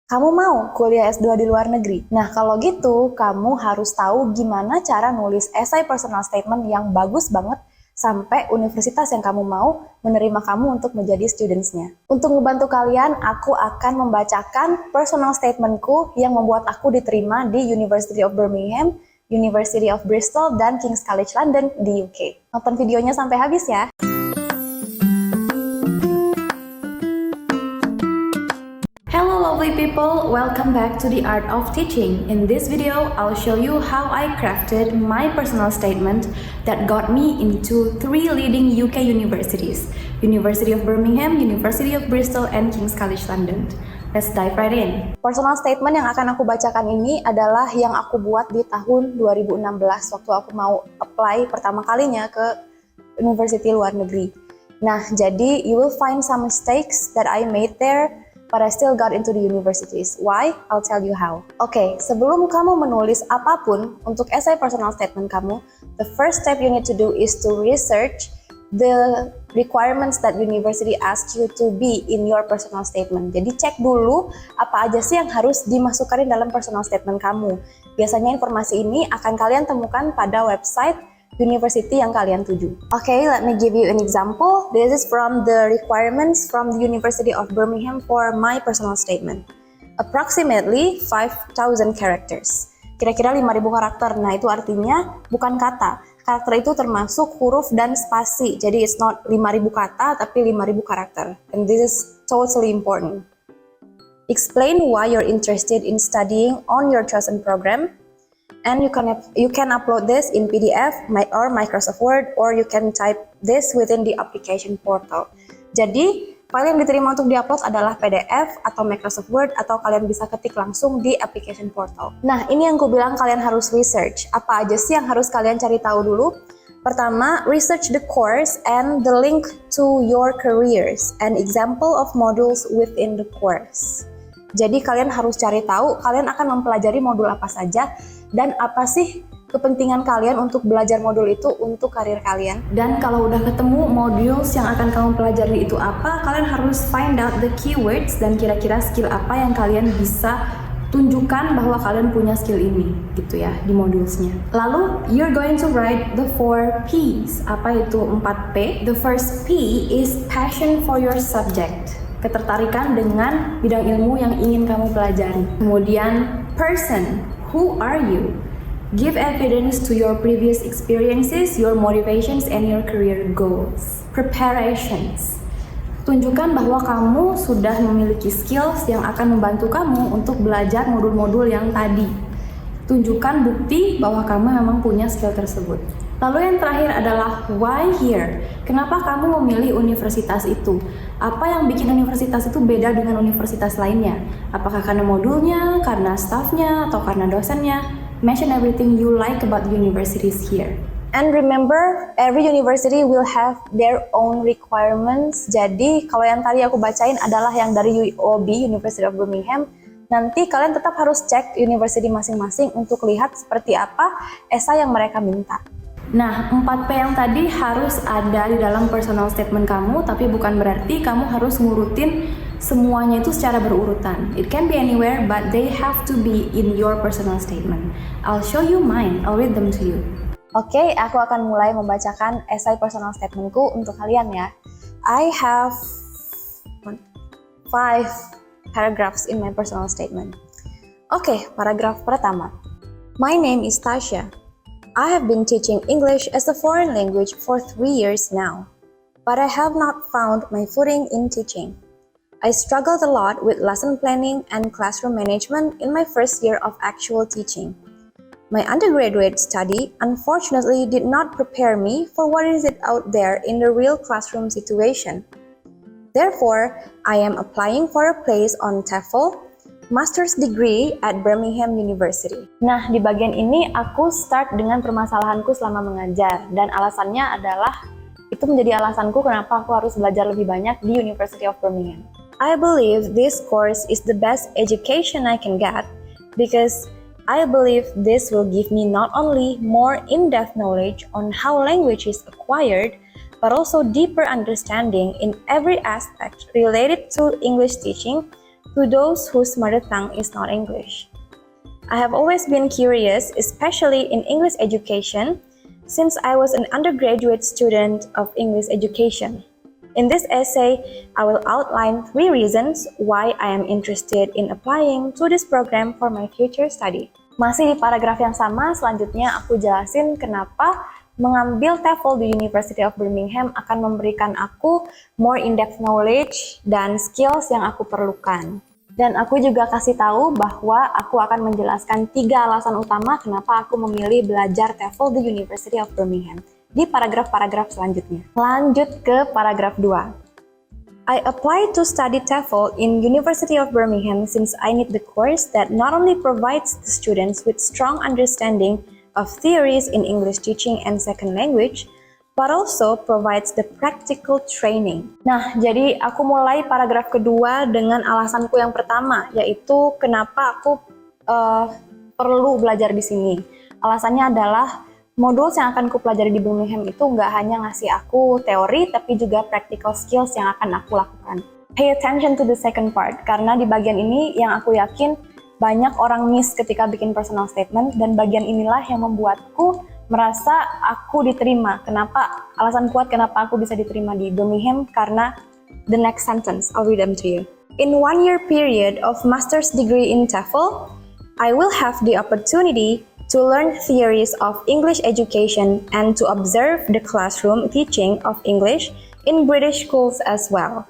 Kamu mau kuliah S2 di luar negeri? Nah, kalau gitu, kamu harus tahu gimana cara nulis esai personal statement yang bagus banget sampai universitas yang kamu mau menerima kamu untuk menjadi studentsnya. Untuk membantu kalian, aku akan membacakan personal statementku yang membuat aku diterima di University of Birmingham, University of Bristol, dan King's College London di UK. Nonton videonya sampai habis ya! Hello lovely people, welcome back to the Art of Teaching. In this video, I'll show you how I crafted my personal statement that got me into 3 leading UK universities: University of Birmingham, University of Bristol, and King's College London. Let's dive right in. Personal statement yang akan aku bacakan ini adalah yang aku buat di tahun 2016 waktu aku mau apply pertama kalinya ke university luar negeri. Nah, jadi you will find some mistakes that I made there, but I still got into the universities. Why? I'll tell you how. Oke, sebelum kamu menulis apapun untuk essay personal statement kamu, the first step you need to do is to research the requirements that university asks you to be in your personal statement. Jadi cek dulu apa aja sih yang harus dimasukkan dalam personal statement kamu. Biasanya informasi ini akan kalian temukan pada website university yang kalian tuju. Okay, let me give you an example. This is from the requirements from the University of Birmingham for my personal statement. Approximately 5,000 characters. Kira-kira 5.000 karakter. Nah, itu artinya bukan kata. Karakter itu termasuk huruf dan spasi. Jadi it's not 5.000 kata, tapi 5.000 karakter. And this is totally important. Explain why you're interested in studying on your chosen program. And you can upload this in PDF or Microsoft Word, or you can type this within the application portal. Jadi, file yang diterima untuk diupload adalah PDF atau Microsoft Word, atau kalian bisa ketik langsung di application portal. Nah, ini yang gue bilang kalian harus research. Apa aja sih yang harus kalian cari tahu dulu? Pertama, research the course and the link to your careers and example of modules within the course. Jadi kalian harus cari tahu kalian akan mempelajari modul apa saja dan apa sih kepentingan kalian untuk belajar modul itu untuk karir kalian. Dan kalau udah ketemu modules yang akan kamu pelajari itu apa, kalian harus find out the keywords dan kira-kira skill apa yang kalian bisa tunjukkan bahwa kalian punya skill ini gitu ya di modulesnya. Lalu you're going to write the 4 P's. Apa itu 4P? The first P is passion for your subject. Ketertarikan dengan bidang ilmu yang ingin kamu pelajari. Kemudian person, who are you? Give evidence to your previous experiences, your motivations, and your career goals. Preparations, tunjukkan bahwa kamu sudah memiliki skills yang akan membantu kamu untuk belajar modul-modul yang tadi. Tunjukkan bukti bahwa kamu memang punya skill tersebut. Lalu yang terakhir adalah why here? Kenapa kamu memilih universitas itu? Apa yang bikin universitas itu beda dengan universitas lainnya? Apakah karena modulnya, karena staffnya, atau karena dosennya? Mention everything you like about the universities here. And remember, every university will have their own requirements. Jadi kalau yang tadi aku bacain adalah yang dari UOB, University of Birmingham. Nanti kalian tetap harus cek university masing-masing untuk lihat seperti apa esai yang mereka minta. Nah, 4P yang tadi harus ada di dalam personal statement kamu, tapi bukan berarti kamu harus ngurutin semuanya itu secara berurutan. It can be anywhere, but they have to be in your personal statement. I'll show you mine, I'll read them to you. Oke, aku akan mulai membacakan esai personal statementku untuk kalian ya. I have 5 paragraphs in my personal statement. Oke, paragraf pertama. My name is Tasha. I have been teaching English as a foreign language for 3 years now, but I have not found my footing in teaching. I struggled a lot with lesson planning and classroom management in my first year of actual teaching. My undergraduate study unfortunately did not prepare me for what is it out there in the real classroom situation. Therefore, I am applying for a place on TEFL, Master's degree at Birmingham University. Nah, di bagian ini aku start dengan permasalahanku selama mengajar, dan alasannya adalah itu menjadi alasanku kenapa aku harus belajar lebih banyak di University of Birmingham. I believe this course is the best education I can get because I believe this will give me not only more in-depth knowledge on how language is acquired, but also deeper understanding in every aspect related to English teaching, to those whose mother tongue is not English. I have always been curious, especially in English education, since I was an undergraduate student of English education. In this essay, I will outline 3 reasons why I am interested in applying to this program for my future study. Masih di paragraf yang sama, selanjutnya aku jelasin kenapa mengambil TOEFL di University of Birmingham akan memberikan aku more in-depth knowledge dan skills yang aku perlukan. Dan aku juga kasih tahu bahwa aku akan menjelaskan 3 alasan utama kenapa aku memilih belajar TOEFL di University of Birmingham di paragraf-paragraf selanjutnya. Lanjut ke paragraf 2. I applied to study TOEFL in University of Birmingham since I need the course that not only provides the students with strong understanding of theories in English teaching and second language, but also provides the practical training. Nah, jadi aku mulai paragraf kedua dengan alasanku yang pertama, yaitu kenapa aku perlu belajar di sini. Alasannya adalah modul yang akan aku pelajari di Birmingham itu nggak hanya ngasih aku teori, tapi juga practical skills yang akan aku lakukan. Pay attention to the second part, karena di bagian ini yang aku yakin banyak orang miss ketika bikin personal statement, dan bagian inilah yang membuatku merasa aku diterima. Kenapa? Alasan kuat kenapa aku bisa diterima di Birmingham, karena the next sentence, I'll read them to you. In 1-year period of master's degree in TOEFL, I will have the opportunity to learn theories of English education and to observe the classroom teaching of English in British schools as well.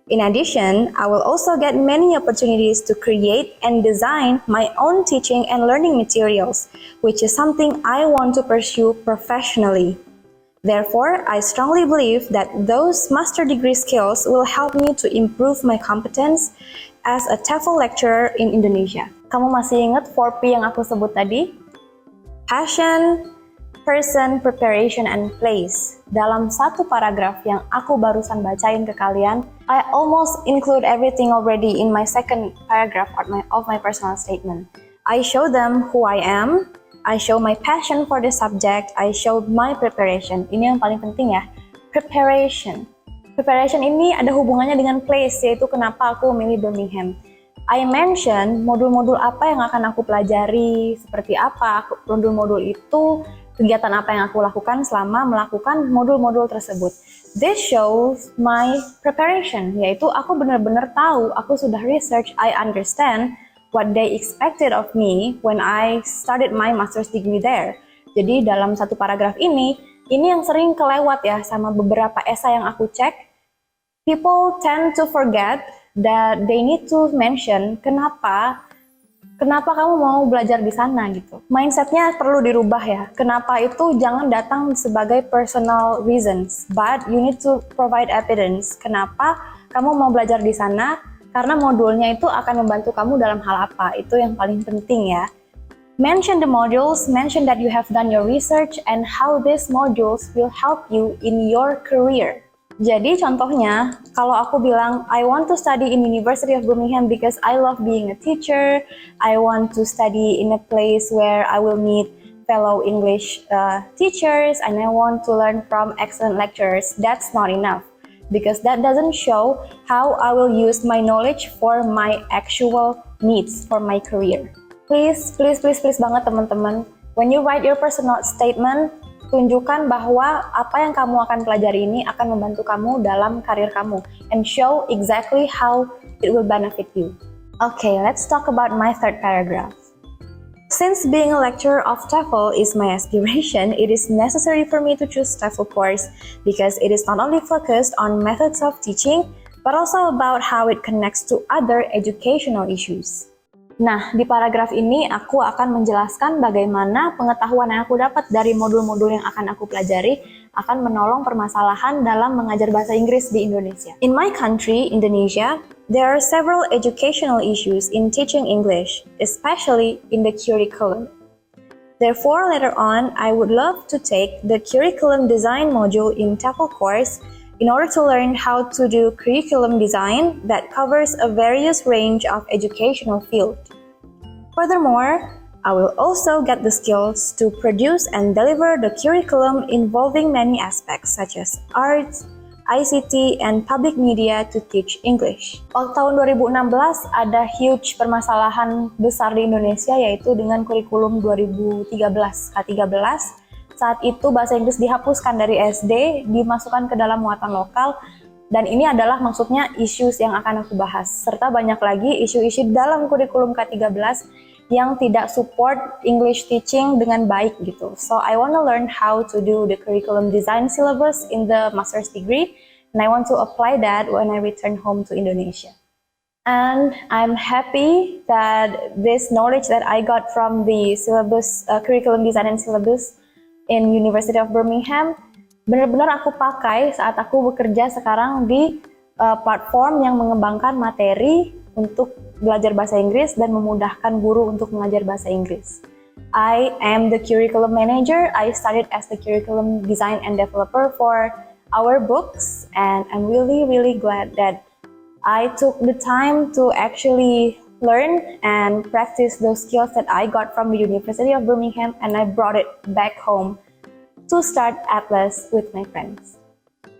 In addition, I will also get many opportunities to create and design my own teaching and learning materials, which is something I want to pursue professionally. Therefore, I strongly believe that those master degree skills will help me to improve my competence as a TOEFL lecturer in Indonesia. Kamu masih ingat 4P yang aku sebut tadi? Passion, person, preparation, and place. Dalam satu paragraf yang aku barusan bacain ke kalian, I almost include everything already in my second paragraph of my personal statement. I show them who I am, I show my passion for the subject, I show my preparation. Ini yang paling penting ya, preparation. Preparation ini ada hubungannya dengan place, yaitu kenapa aku memilih Birmingham. I mention modul-modul apa yang akan aku pelajari, seperti apa modul-modul itu, kegiatan apa yang aku lakukan selama melakukan modul-modul tersebut. This shows my preparation, yaitu aku benar-benar tahu, aku sudah research, I understand what they expected of me when I started my master's degree there. Jadi dalam satu paragraf ini yang sering kelewat ya sama beberapa esai yang aku cek. People tend to forget that they need to mention kenapa kamu mau belajar di sana gitu. Mindsetnya perlu dirubah ya. Kenapa itu jangan datang sebagai personal reasons, but you need to provide evidence. Kenapa kamu mau belajar di sana? Karena modulnya itu akan membantu kamu dalam hal apa? Itu yang paling penting ya. Mention the modules, mention that you have done your research and how these modules will help you in your career. Jadi contohnya, kalau aku bilang, I want to study in University of Birmingham because I love being a teacher, I want to study in a place where I will meet fellow English teachers, and I want to learn from excellent lecturers, that's not enough. Because that doesn't show how I will use my knowledge for my actual needs, for my career. Please banget teman-teman, when you write your personal statement, tunjukkan bahwa apa yang kamu akan pelajari ini akan membantu kamu dalam karir kamu, and show exactly how it will benefit you. Okay, let's talk about my third paragraph. Since being a lecturer of TOEFL is my aspiration, it is necessary for me to choose TOEFL course because it is not only focused on methods of teaching, but also about how it connects to other educational issues. Nah, di paragraf ini aku akan menjelaskan bagaimana pengetahuan yang aku dapat dari modul-modul yang akan aku pelajari akan menolong permasalahan dalam mengajar bahasa Inggris di Indonesia. In my country, Indonesia, there are several educational issues in teaching English, especially in the curriculum. Therefore, later on, I would love to take the curriculum design module in TOEFL course in order to learn how to do curriculum design that covers a various range of educational field. Furthermore, I will also get the skills to produce and deliver the curriculum involving many aspects such as arts, ICT, and public media to teach English. Waktu tahun 2016 ada huge permasalahan besar di Indonesia yaitu dengan kurikulum 2013 K13. Saat itu bahasa Inggris dihapuskan dari SD, dimasukkan ke dalam muatan lokal, dan ini adalah maksudnya issues yang akan aku bahas, serta banyak lagi isu-isu dalam kurikulum K13 yang tidak support English teaching dengan baik gitu. So I want to learn how to do the curriculum design syllabus in the master's degree, and I want to apply that when I return home to Indonesia. And I'm happy that this knowledge that I got from the syllabus, curriculum design and syllabus in University of Birmingham, benar-benar aku pakai saat aku bekerja sekarang di platform yang mengembangkan materi untuk belajar bahasa Inggris dan memudahkan guru untuk mengajar bahasa Inggris. I am the curriculum manager. I started as the curriculum design and developer for our books, and I'm really glad that I took the time to actually learn and practice those skills that I got from the University of Birmingham, and I brought it back home to start Atlas with my friends.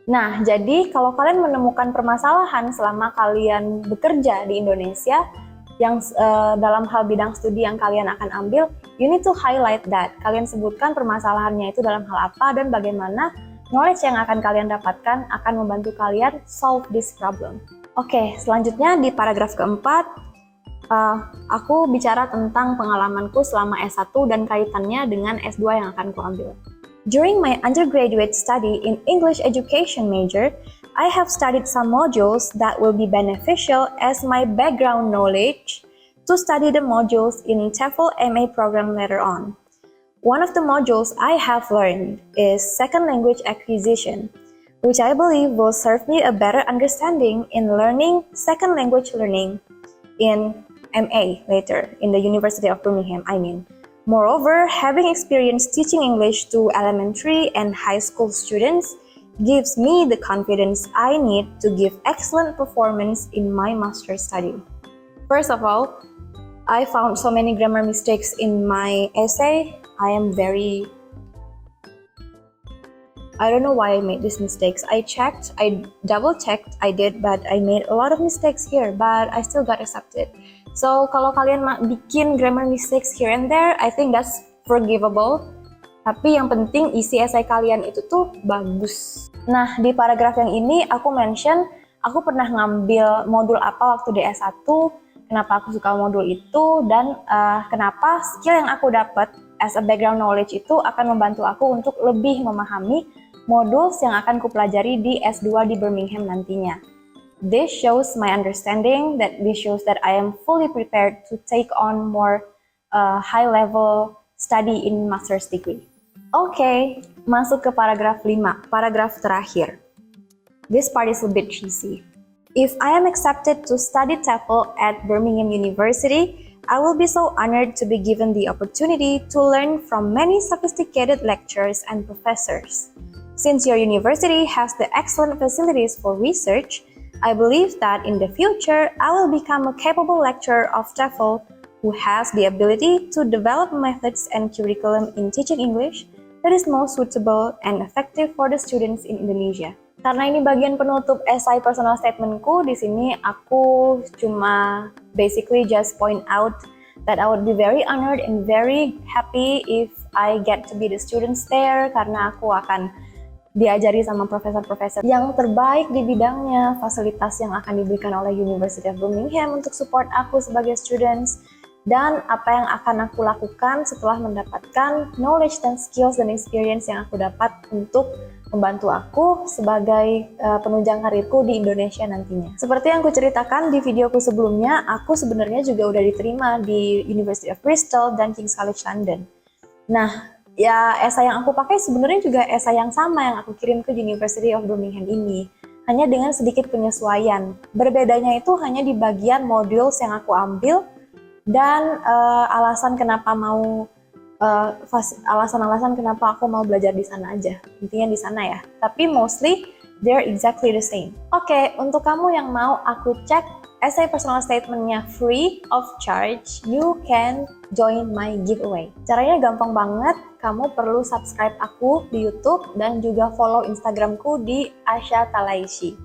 Nah, jadi kalau kalian menemukan permasalahan selama kalian bekerja di Indonesia yang dalam hal bidang studi yang kalian akan ambil, you need to highlight that. Kalian sebutkan permasalahannya itu dalam hal apa dan bagaimana knowledge yang akan kalian dapatkan akan membantu kalian solve this problem. Oke, selanjutnya di paragraf keempat, aku bicara tentang pengalamanku selama S1 dan kaitannya dengan S2 yang akan kuambil. During my undergraduate study in English education major, I have studied some modules that will be beneficial as my background knowledge to study the modules in TEFL MA program later on. One of the modules I have learned is second language acquisition, which I believe will serve me a better understanding in learning second language learning in MA later in the University of Birmingham, Moreover, having experience teaching English to elementary and high school students gives me the confidence I need to give excellent performance in my master's study. First of all, I found so many grammar mistakes in my essay. I don't know why I made these mistakes. I double-checked, I did, but I made a lot of mistakes here, but I still got accepted. So, kalau kalian bikin grammar mistakes here and there, I think that's forgivable. Tapi yang penting isi esai kalian itu tuh bagus. Nah, di paragraf yang ini aku mention, aku pernah ngambil modul apa waktu di S1, kenapa aku suka modul itu, dan kenapa skill yang aku dapat as a background knowledge itu akan membantu aku untuk lebih memahami modules yang akan kupelajari di S2 di Birmingham nantinya. This shows my understanding, this shows that I am fully prepared to take on more high-level study in master's degree. Oke, masuk ke paragraf 5, paragraf terakhir. This part is a bit cheesy. If I am accepted to study TEFL at Birmingham University, I will be so honored to be given the opportunity to learn from many sophisticated lecturers and professors. Since your university has the excellent facilities for research, I believe that in the future, I will become a capable lecturer of TEFL who has the ability to develop methods and curriculum in teaching English that is most suitable and effective for the students in Indonesia. Karena ini bagian penutup esai personal statementku, di sini aku cuma basically just point out that I would be very honored and very happy if I get to be the students there, karena aku akan diajari sama profesor-profesor yang terbaik di bidangnya, fasilitas yang akan diberikan oleh University of Birmingham untuk support aku sebagai students, dan apa yang akan aku lakukan setelah mendapatkan knowledge dan skills dan experience yang aku dapat untuk membantu aku sebagai penunjang karirku di Indonesia nantinya. Seperti yang aku ceritakan di videoku sebelumnya, aku sebenarnya juga udah diterima di University of Bristol dan King's College London. Nah, ya, esai yang aku pakai sebenarnya juga esai yang sama yang aku kirim ke University of Birmingham ini. Hanya dengan sedikit penyesuaian. Berbedanya itu hanya di bagian modules yang aku ambil dan alasan kenapa aku mau belajar di sana aja. Intinya di sana ya. Tapi mostly they're exactly the same. Oke, untuk kamu yang mau aku cek essay personal statement-nya free of charge, you can join my giveaway. Caranya gampang banget, kamu perlu subscribe aku di YouTube dan juga follow Instagramku di Asha Talaishi.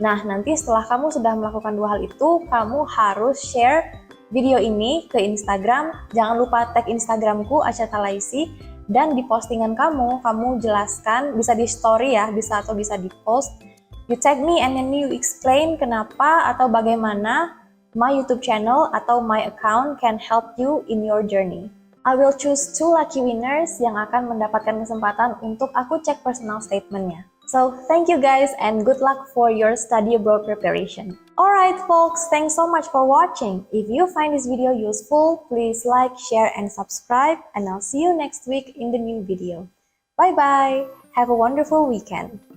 Nah, nanti setelah kamu sudah melakukan dua hal itu, kamu harus share video ini ke Instagram. Jangan lupa tag Instagramku Asha Talaishi, dan di postingan kamu jelaskan, bisa di story ya, bisa di post. You tag me and then you explain kenapa atau bagaimana my YouTube channel atau my account can help you in your journey. I will choose 2 lucky winners yang akan mendapatkan kesempatan untuk aku cek personal statement-nya. So, thank you guys and good luck for your study abroad preparation. Alright folks, thanks so much for watching. If you find this video useful, please like, share, and subscribe, and I'll see you next week in the new video. Bye bye! Have a wonderful weekend!